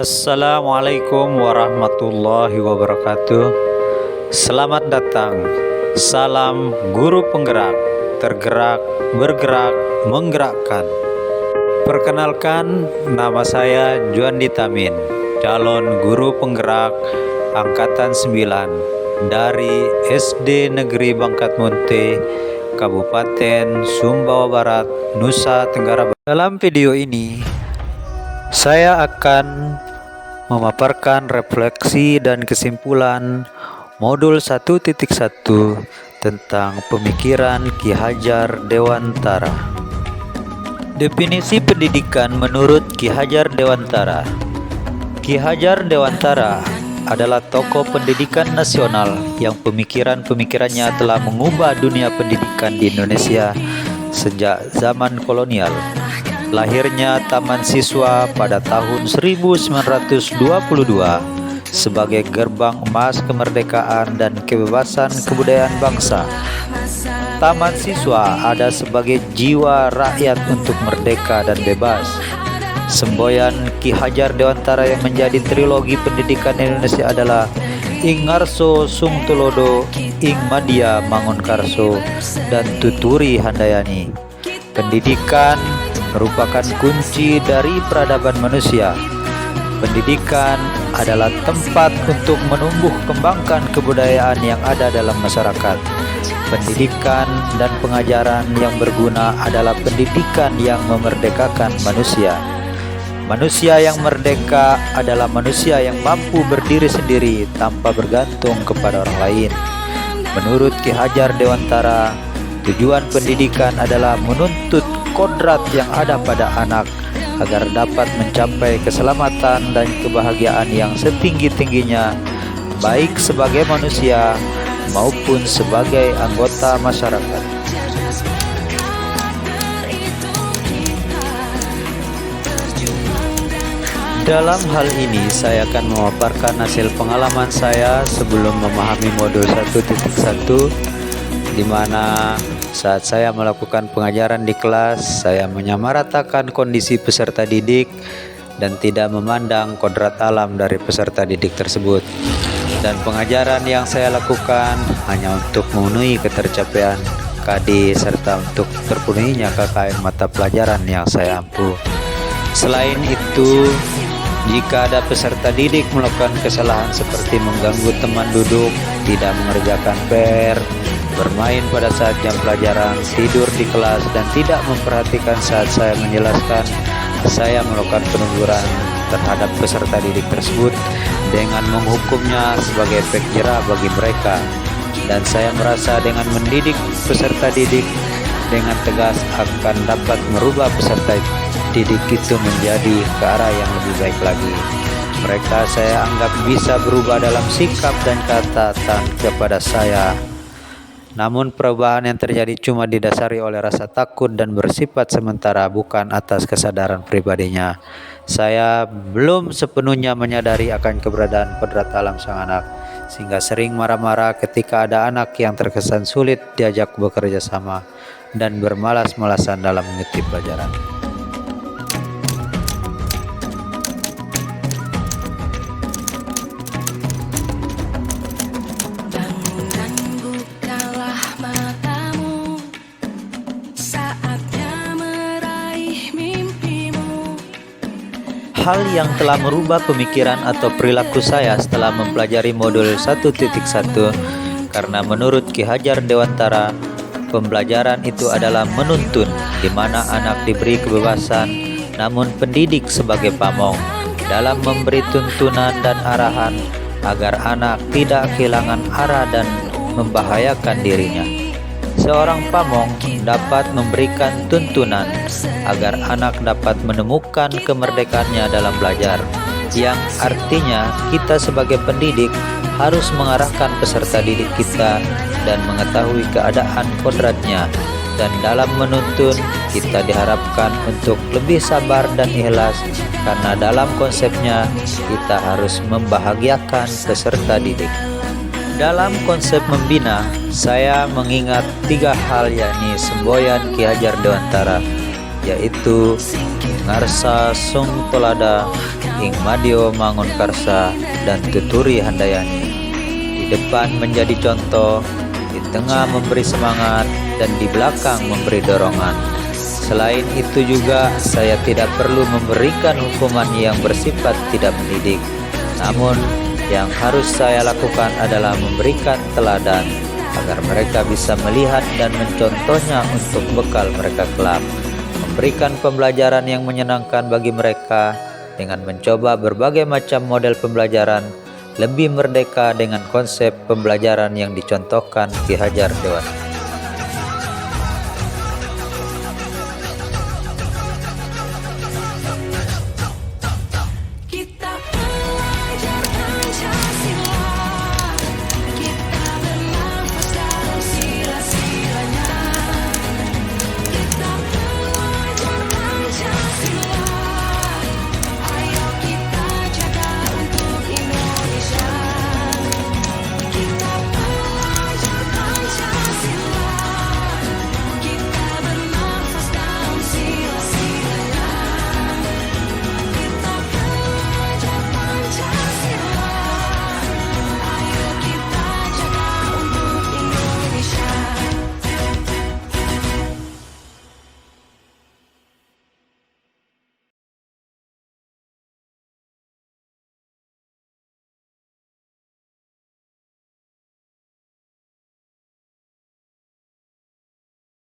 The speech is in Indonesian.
Assalamualaikum warahmatullahi wabarakatuh. Selamat datang. Salam guru penggerak, tergerak, bergerak, menggerakkan. Perkenalkan, nama saya Juandi Tamin, calon guru penggerak Angkatan 9 dari SD Negeri Bangkat Munte, Kabupaten Sumbawa Barat, Nusa Tenggara Barat. Dalam video ini, saya akan memaparkan refleksi dan kesimpulan modul 1.1 tentang pemikiran Ki Hajar Dewantara. Definisi pendidikan menurut Ki Hajar Dewantara. Ki Hajar Dewantara adalah tokoh pendidikan nasional yang pemikiran-pemikirannya telah mengubah dunia pendidikan di Indonesia sejak zaman kolonial. Lahirnya Taman Siswa pada tahun 1922 sebagai gerbang emas kemerdekaan dan kebebasan kebudayaan bangsa. Taman Siswa ada sebagai jiwa rakyat untuk merdeka dan bebas. Semboyan Ki Hajar Dewantara yang menjadi trilogi pendidikan Indonesia adalah Ing Ngarso Sung Tulodo, Ing Madya Mangunkarso, dan Tuturi Handayani. Pendidikan merupakan kunci dari peradaban manusia. Pendidikan adalah tempat untuk menumbuh kembangkan kebudayaan yang ada dalam masyarakat. Pendidikan dan pengajaran yang berguna adalah pendidikan yang memerdekakan manusia. Manusia yang merdeka adalah manusia yang mampu berdiri sendiri tanpa bergantung kepada orang lain. Menurut Ki Hajar Dewantara, tujuan pendidikan adalah menuntut kodrat yang ada pada anak agar dapat mencapai keselamatan dan kebahagiaan yang setinggi-tingginya, baik sebagai manusia maupun sebagai anggota masyarakat. Dalam hal ini, saya akan memaparkan hasil pengalaman saya sebelum memahami modul 1.1, di mana saat saya melakukan pengajaran di kelas, saya menyamaratakan kondisi peserta didik dan tidak memandang kodrat alam dari peserta didik tersebut. Dan pengajaran yang saya lakukan hanya untuk memenuhi ketercapaian KD serta untuk terpenuhinya KKM mata pelajaran yang saya ampu. Selain itu, jika ada peserta didik melakukan kesalahan seperti mengganggu teman duduk, tidak mengerjakan PR, bermain pada saat jam pelajaran, tidur di kelas, dan tidak memperhatikan saat saya menjelaskan, saya melakukan peneguran terhadap peserta didik tersebut dengan menghukumnya sebagai efek jera bagi mereka. Dan saya merasa dengan mendidik peserta didik dengan tegas akan dapat merubah peserta didik itu menjadi ke arah yang lebih baik lagi. Mereka saya anggap bisa berubah dalam sikap dan catatan kepada saya. Namun perubahan yang terjadi cuma didasari oleh rasa takut dan bersifat sementara, bukan atas kesadaran pribadinya. Saya belum sepenuhnya menyadari akan keberadaan kodrat alam sang anak, sehingga sering marah-marah ketika ada anak yang terkesan sulit diajak bekerja sama dan bermalas-malasan dalam mengikuti pelajaran. Hal yang telah merubah pemikiran atau perilaku saya setelah mempelajari modul 1.1, karena menurut Ki Hajar Dewantara, pembelajaran itu adalah menuntun, di mana anak diberi kebebasan, namun pendidik sebagai pamong dalam memberi tuntunan dan arahan agar anak tidak kehilangan arah dan membahayakan dirinya. Seorang pamong dapat memberikan tuntunan agar anak dapat menemukan kemerdekaannya dalam belajar, yang artinya kita sebagai pendidik harus mengarahkan peserta didik kita dan mengetahui keadaan kodratnya. Dan dalam menuntun, kita diharapkan untuk lebih sabar dan ikhlas, karena dalam konsepnya kita harus membahagiakan peserta didik. Dalam konsep membina, saya mengingat 3 hal, yakni semboyan Ki Hajar Dewantara. yaitu ngarsa sung tolada ing madio mangun karsa dan tuturi handayani. Di depan menjadi contoh, di tengah memberi semangat, dan di belakang memberi dorongan. Selain itu juga saya tidak perlu memberikan hukuman yang bersifat tidak mendidik. Namun yang harus saya lakukan adalah memberikan teladan agar mereka bisa melihat dan mencontohnya untuk bekal mereka kelak. Memberikan pembelajaran yang menyenangkan bagi mereka dengan mencoba berbagai macam model pembelajaran, lebih merdeka dengan konsep pembelajaran yang dicontohkan Ki Hajar Dewantara.